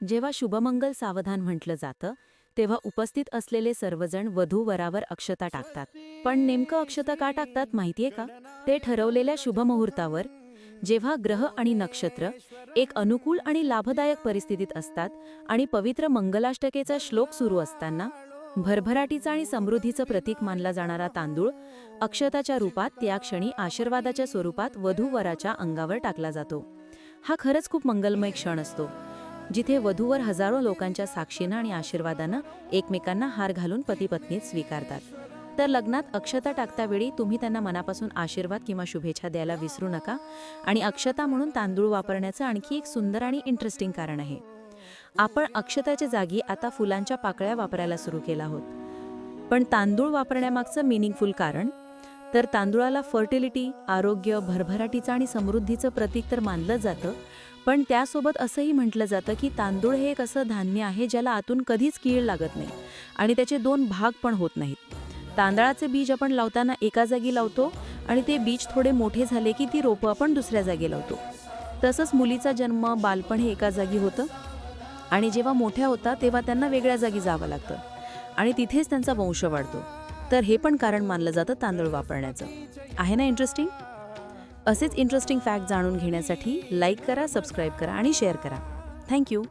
जेव्हा शुभमंगल सावधान म्हटलं जातं तेव्हा उपस्थित असलेले सर्वजण वधू-वरावर अक्षता टाकतात. पण नेमकं अक्षता का टाकतात माहितीये का? ते ठरवलेल्या शुभमुहूर्तावर, जेव्हा ग्रह आणि नक्षत्र एक अनुकूल आणि लाभदायक परिस्थितीत असतात आणि पवित्र मंगलाष्टकेचा श्लोक सुरू असताना, भरभराटीचा आणि समृद्धीचं प्रतीक मानला जाणारा तांदूळ अक्षताच्या रूपात त्या क्षणी आशीर्वादाच्या स्वरूपात वधू-वराच्या अंगावर टाकला जातो. हा खरंच खूप मंगलमय क्षण असतो, जिथे वधूवर हजारो लोकांच्या साक्षीनं आणि आशीर्वादानं एकमेकांना हार घालून पती-पत्नीत स्वीकारतात. तर लग्नात अक्षता टाकतावेळी तुम्ही त्यांना मनापासून आशीर्वाद किंवा शुभेच्छा द्यायला विसरू नका. आणि अक्षता म्हणून तांदूळ वापरण्याचं आणखी एक सुंदर आणि इंटरेस्टिंग कारण आहे. आपण अक्षताच्या जागी आता फुलांच्या पाकळ्या वापरायला सुरू केला आहोत. पण तांदूळ वापरण्यामागचं मिनिंगफुल कारण, तर तांदूळाला फर्टिलिटी, आरोग्य, भरभराटीचं आणि समृद्धीचं प्रतीक तर मानलं जातं, पण त्यासोबत असंही म्हटलं जातं की तांदूळ हे एक असं धान्य आहे ज्याला आतून कधीच कीड लागत नाही आणि त्याचे दोन भाग पण होत नाहीत. तांदळाचे बीज आपण लावताना एका जागी लावतो आणि ते बीज थोडे मोठे झाले की ती रोपं आपण दुसऱ्या जागी लावतो. तसंच मुलीचा जन्म, बालपण हे एका जागी होतं आणि जेव्हा मोठ्या होतात तेव्हा त्यांना वेगळ्या जागी जावं लागतं आणि तिथेच त्यांचा वंश वाढतो. तर हे पण कारण मानलं जातं तांदूळ वापरण्याचं. आहे ना इंटरेस्टिंग? असेच इंटरेस्टिंग फॅक्ट जाणून घेण्यासाठी लाईक करा, सबस्क्राईब करा आणि शेअर करा. थँक्यू.